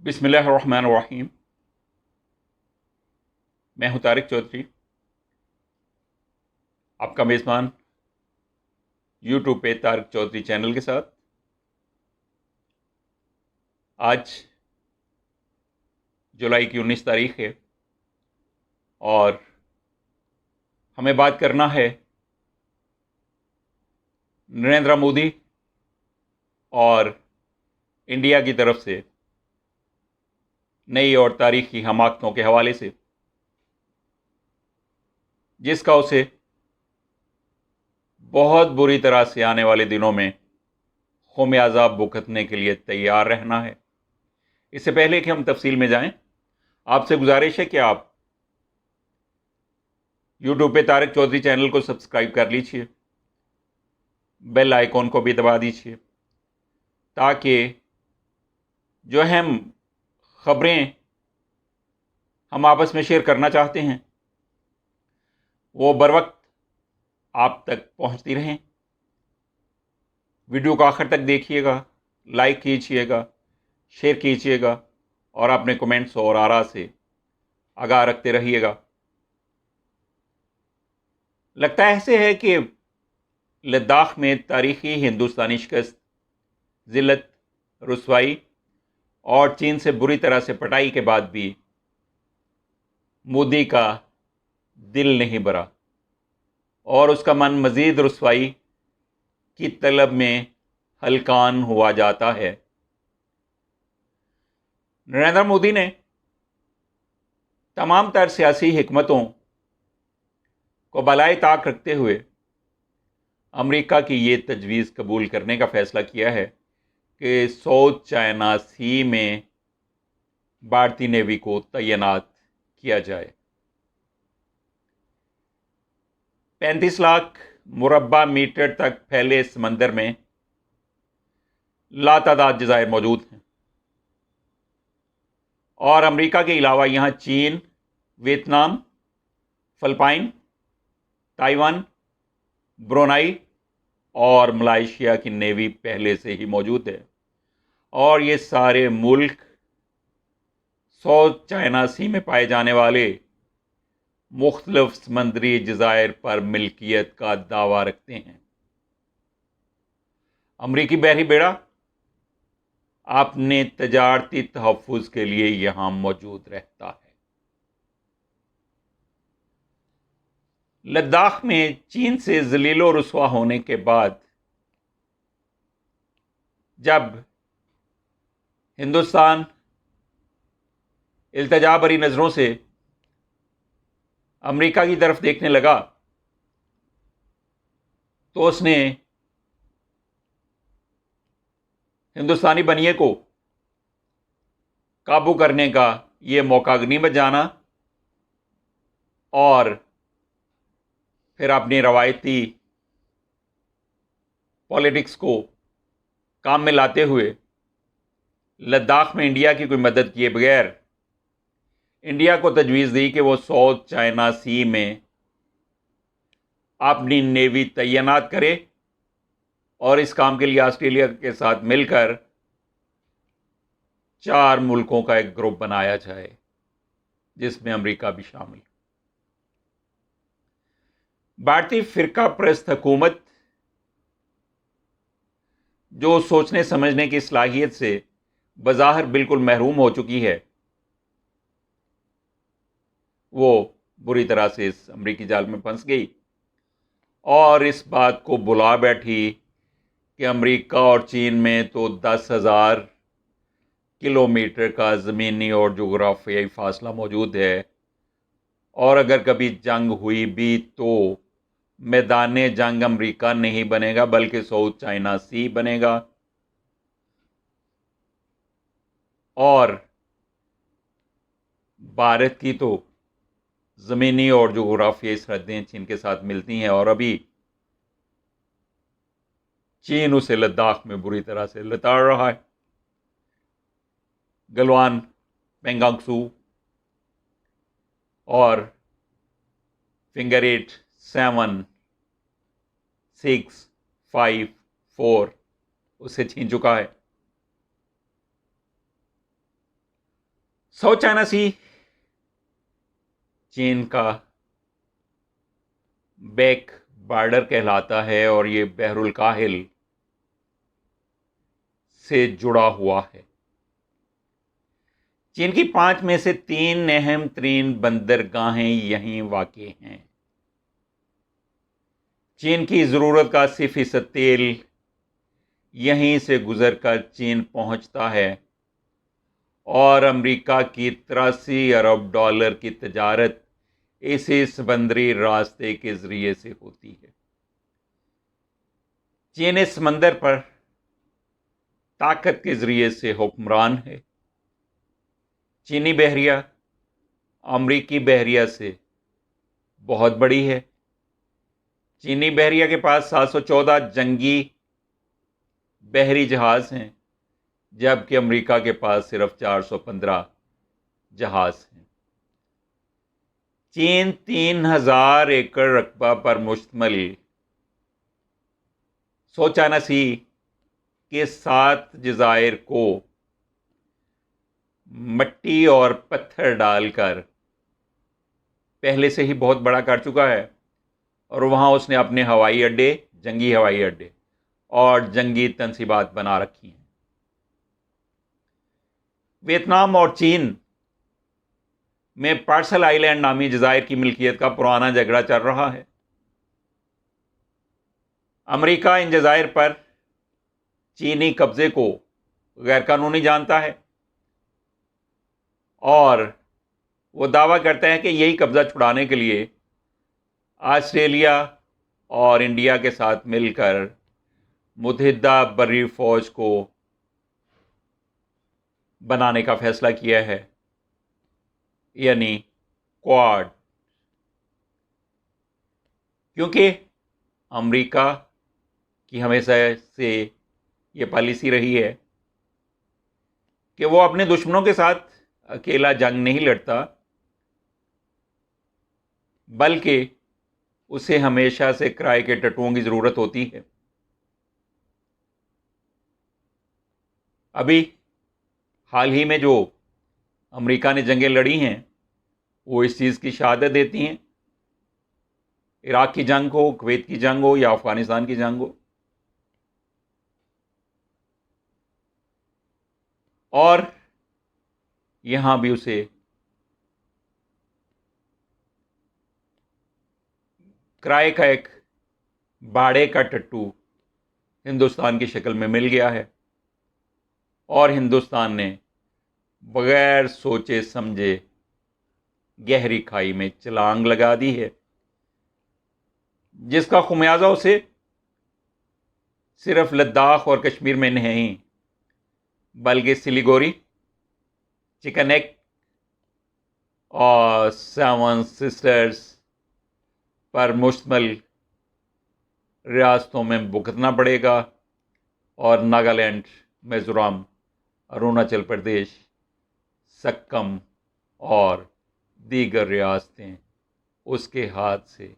बिस्मिल्लाहिर्रहमानिर्रहीम। मैं हूं तारिक चौधरी, आपका मेज़बान यूट्यूब पे तारिक चौधरी चैनल के साथ। आज जुलाई की 19 तारीख है और हमें बात करना है नरेंद्र मोदी और इंडिया की तरफ से नई और तारीखी हमाकतों के हवाले से, जिसका उसे बहुत बुरी तरह से आने वाले दिनों में ख़ौम-ए-आज़ाब भुगतने के लिए तैयार रहना है। इससे पहले कि हम तफसील में जाएं, आपसे गुजारिश है कि आप यूट्यूब पे तारिक चौधरी चैनल को सब्सक्राइब कर लीजिए, बेल आइकॉन को भी दबा दीजिए, ताकि जो अहम ख़बरें हम आपस में शेयर करना चाहते हैं वो बर वक्त आप तक पहुंचती रहें। वीडियो को आखिर तक देखिएगा, लाइक कीजिएगा, शेयर कीजिएगा और अपने कमेंट्स और आरा से आगाह रखते रहिएगा। लगता ऐसे है कि लद्दाख में तारीखी हिंदुस्तानी शिकस्त, ज़िल्लत, रुसवाई और चीन से बुरी तरह से पटाई के बाद भी मोदी का दिल नहीं भरा और उसका मन मज़ीद रुसवाई की तलब में हलकान हुआ जाता है। नरेंद्र मोदी ने तमाम तर सियासी हिकमतों को बलाए ताक रखते हुए अमेरिका की ये तजवीज़ कबूल करने का फ़ैसला किया है कि साउथ चाइना सी में भारतीय नेवी को तैनात किया जाए। 35 लाख मुरब्बा मीटर तक फैले समंदर में लातादाद जज़ायर मौजूद हैं और अमेरिका के अलावा यहाँ चीन, वियतनाम, फ़िलिपाइन, ताइवान, ब्रुनेई और मलाइशिया की नेवी पहले से ही मौजूद है और ये सारे मुल्क साउथ चाइना सी में पाए जाने वाले मुख्तलिफ समंदरी जज़ायर पर मिल्कियत का दावा रखते हैं। अमरीकी बहरी बेड़ा अपने तजारती तहफ़्फ़ुज़ के लिए यहाँ मौजूद रहता है। लद्दाख में चीन से ज़लील रुसवा होने के बाद जब हिंदुस्तान इल्तिजा भरी नज़रों से अमेरिका की तरफ देखने लगा तो उसने हिंदुस्तानी बनिए को काबू करने का ये मौका गनीमत जाना और फिर अपनी रवायती पॉलिटिक्स को काम में लाते हुए लद्दाख में इंडिया की कोई मदद किए बगैर इंडिया को तजवीज़ दी कि वो साउथ चाइना सी में अपनी नेवी तैनात करे और इस काम के लिए ऑस्ट्रेलिया के साथ मिलकर 4 मुल्कों का एक ग्रुप बनाया जाए जिसमें अमेरिका भी शामिल। भारतीय फ़िरका परस्त हुकूमत जो सोचने समझने की सलाहियत से बज़ाहिर बिल्कुल महरूम हो चुकी है, वो बुरी तरह से इस अमरीकी जाल में फंस गई और इस बात को बुला बैठी कि अमेरिका और चीन में तो 10,000 किलोमीटर का ज़मीनी और जोग्राफियाई फासला मौजूद है और अगर कभी जंग हुई भी तो मैदान जंग अमेरिका नहीं बनेगा बल्कि साउथ चाइना सी बनेगा और भारत की तो ज़मीनी और जोग्राफियाई सरहदें चीन के साथ मिलती हैं और अभी चीन उसे लद्दाख में बुरी तरह से लताड़ रहा है। गलवान, पेंगोंग त्सू और फिंगर 8, 7, 6, 5, 4 उसे छीन चुका है। साउथ चाइना सी चीन का बैक बॉर्डर कहलाता है और ये बहरुल काहिल से जुड़ा हुआ है। चीन की 5 में से 3 अहम तरीन बंदरगाहें यहीं वाक़ हैं। चीन की ज़रूरत का 80% तेल यहीं से गुजरकर चीन पहुंचता है और अमेरिका की 83 अरब डॉलर की तजारत इसी समंदरी रास्ते के ज़रिए से होती है। चीन इस समंदर पर ताकत के ज़रिए से हुक्मरान है। चीनी बहरिया अमरीकी बहरिया से बहुत बड़ी है। चीनी बहरिया के पास 714 जंगी बहरी जहाज़ हैं, जबकि अमेरिका के पास सिर्फ 415 जहाज़ हैं। चीन 3000 एकड़ रकबा पर मुश्तमिल साउथ चाइना सी के 7 जज़ायर को मिट्टी और पत्थर डालकर पहले से ही बहुत बड़ा कर चुका है और वहाँ उसने अपने हवाई अड्डे, जंगी हवाई अड्डे और जंगी तनसीबात बना रखी हैं। वियतनाम और चीन में पार्सल आइलैंड नामी जज़ायर की मिल्कियत का पुराना झगड़ा चल रहा है। अमेरिका इन जज़ायर पर चीनी कब्जे को गैरकानूनी जानता है और वो दावा करता है कि यही कब्जा छुड़ाने के लिए ऑस्ट्रेलिया और इंडिया के साथ मिलकर मुत्तहिदा बर्री फौज को बनाने का फैसला किया है, यानी क्वाड। क्योंकि अमेरिका की हमेशा से ये पॉलिसी रही है कि वो अपने दुश्मनों के साथ अकेला जंग नहीं लड़ता, बल्कि उसे हमेशा से किराए के टट्टुओं की ज़रूरत होती है। अभी हाल ही में जो अमेरिका ने जंगें लड़ी हैं वो इस चीज़ की शहादत देती हैं। इराक की जंग हो, कुवैत की जंग हो या अफ़गानिस्तान की जंग हो, और यहाँ भी उसे किराए का एक भाड़े का टट्टू हिंदुस्तान की शक्ल में मिल गया है और हिंदुस्तान ने बगैर सोचे समझे गहरी खाई में छलांग लगा दी है, जिसका खुमियाजा उसे सिर्फ लद्दाख और कश्मीर में नहीं बल्कि सिलीगुड़ी, चिकनेक और सेवन सिस्टर्स पर मुश्तमिल रियासतों में भुगतना पड़ेगा और नागालैंड, मिज़ोरम, अरुणाचल प्रदेश, सिक्किम और दीगर रियासतें उसके हाथ से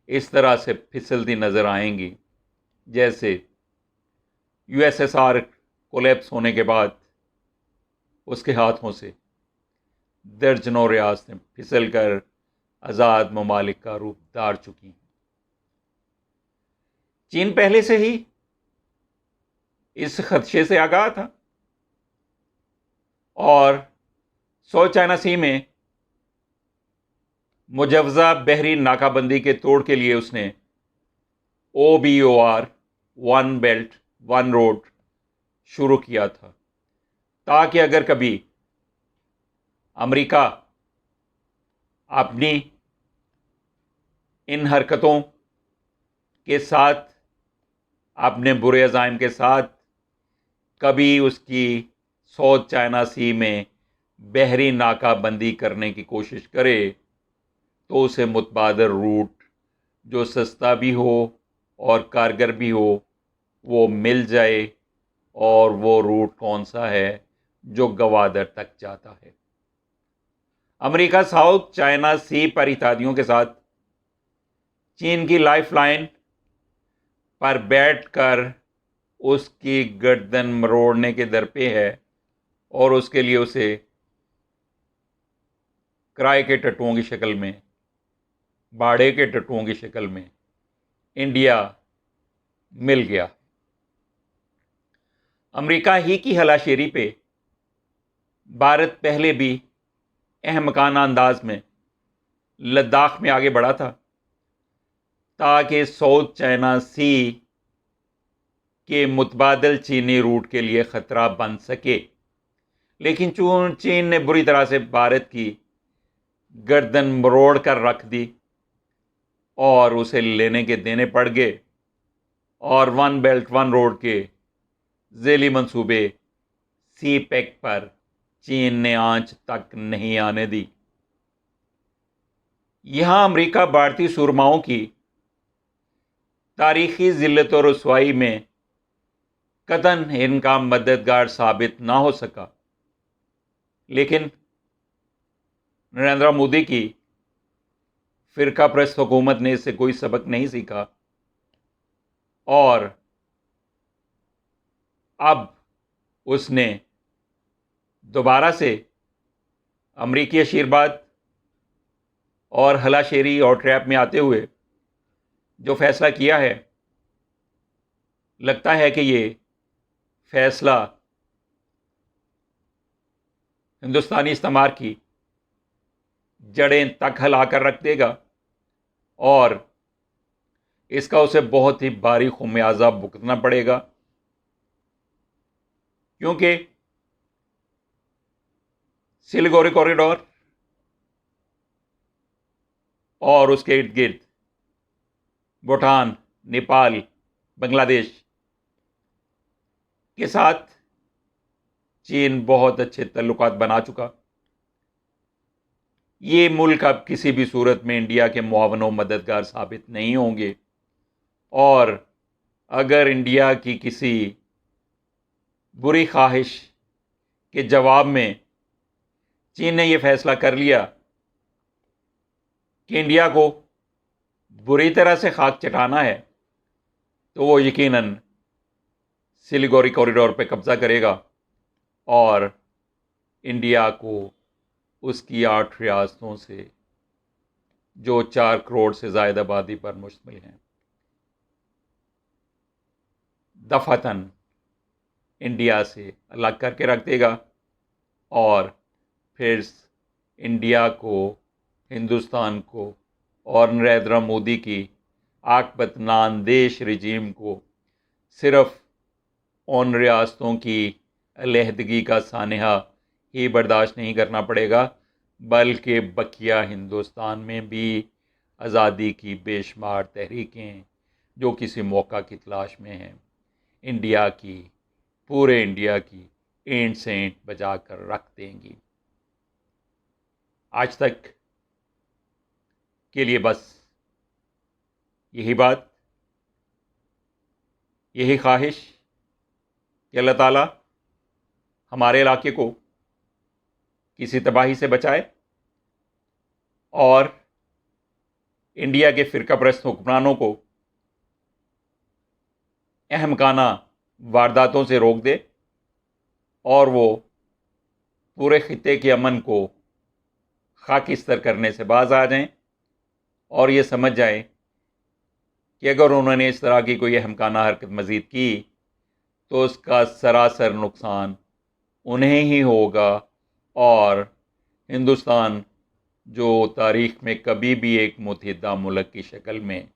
इस तरह से फिसलती नज़र आएंगी जैसे यूएसएसआर कोलैप्स होने के बाद उसके हाथों से दर्जनों रियासतें फिसल कर आज़ाद ममालिक का रूप धार चुकी हैं। चीन पहले से ही इस खदशे से आगाह था और साउथ चाइना सी में मुजवजा बहरी नाकाबंदी के तोड़ के लिए उसने OBOR, one belt one road शुरू किया था, ताकि अगर कभी अमेरिका अपनी इन हरकतों के साथ, अपने बुरे अज़ाइम के साथ कभी उसकी साउथ चाइना सी में बहरी नाकाबंदी करने की कोशिश करे तो उसे मुतबादल रूट जो सस्ता भी हो और कारगर भी हो वो मिल जाए, और वो रूट कौन सा है जो गवादर तक जाता है। अमेरिका साउथ चाइना सी पर इत्तेहादियों के साथ चीन की लाइफलाइन पर बैठकर उसकी गर्दन मरोड़ने के दर पे है और उसके लिए उसे किराए के टट्टुओं की शक्ल में, भाड़े के टट्टुओं की शक्ल में इंडिया मिल गया। अमेरिका ही की हलाशेरी पे भारत पहले भी अहमकाना अंदाज में लद्दाख में आगे बढ़ा था ताकि साउथ चाइना सी के मुतबादल चीनी रूट के लिए ख़तरा बन सके। लेकिन चीन ने बुरी तरह से भारत की गर्दन मरोड़ कर रख दी और उसे लेने के देने पड़ गए और वन बेल्ट वन रोड के ज़ेली मंसूबे सी पैक पर चीन ने आंच तक नहीं आने दी। यहां अमेरिका भारतीय सूरमाओं की तारीखी जिल्लत और रुसवाई में कतन इनका मददगार साबित ना हो सका, लेकिन नरेंद्र मोदी की फिरका प्रस्त हुकूमत ने इससे कोई सबक नहीं सीखा और अब उसने दोबारा से अमरीकी आशीर्वाद और हलाशेरी और ट्रैप में आते हुए जो फैसला किया है, लगता है कि ये फैसला हिंदुस्तानी इस्तेमार की जड़ें तक हिलाकर रख देगा और इसका उसे बहुत ही भारी खुमियाजा भुगतना पड़ेगा, क्योंकि सिलीगुड़ी कॉरिडोर और उसके इर्द गिर्द भूटान, नेपाल, बांग्लादेश के साथ चीन बहुत अच्छे ताल्लुकात बना चुका। ये मुल्क अब किसी भी सूरत में इंडिया के मुआवन व मददगार साबित नहीं होंगे और अगर इंडिया की किसी बुरी ख्वाहिश के जवाब में चीन ने यह फैसला कर लिया कि इंडिया को बुरी तरह से खाक चटाना है, तो वो यकीनन सिलीगुड़ी कॉरिडोर पे कब्जा करेगा और इंडिया को उसकी 8 रियासतों से, जो 4 करोड़ से ज़ायद आबादी पर मुश्तमिल हैं, दफातन इंडिया से अलग करके रख देगा और फिर इंडिया को, हिंदुस्तान को और नरेंद्र मोदी की आकबत नांदेश रजीम को सिर्फ उन रियासतों की अलहदगी का सानहा ही बर्दाश्त नहीं करना पड़ेगा, बल्कि बकिया हिंदुस्तान में भी आज़ादी की बेशुमार तहरीकें जो किसी मौका की तलाश में हैं, इंडिया की, पूरे इंडिया की एंड सेंट बजा कर रख देंगी। आज तक के लिए बस यही बात, यही ख्वाहिश कि अल्लाह ताला हमारे इलाके को किसी तबाही से बचाए और इंडिया के फ़िरका परस्त हुक्मरानों को अहमकाना वारदातों से रोक दे और वो पूरे खित्ते के अमन को खाकिस्तर करने से बाज आ जाएं और ये समझ जाएं कि अगर उन्होंने इस तरह की कोई अहमकाना हरकत मज़ीद की तो उसका सरासर नुकसान उन्हें ही होगा और हिंदुस्तान, जो तारीख़ में कभी भी एक मुत्तहिदा मुल्क की शक्ल में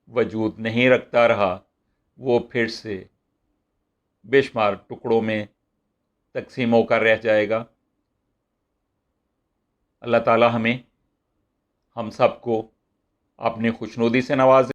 वजूद नहीं रखता रहा, वो फिर से बेशुमार टुकड़ों में तकसीम होकर रह जाएगा। अल्लाह ताला हमें, हम सब को अपनी खुशनुदी से नवाज़े।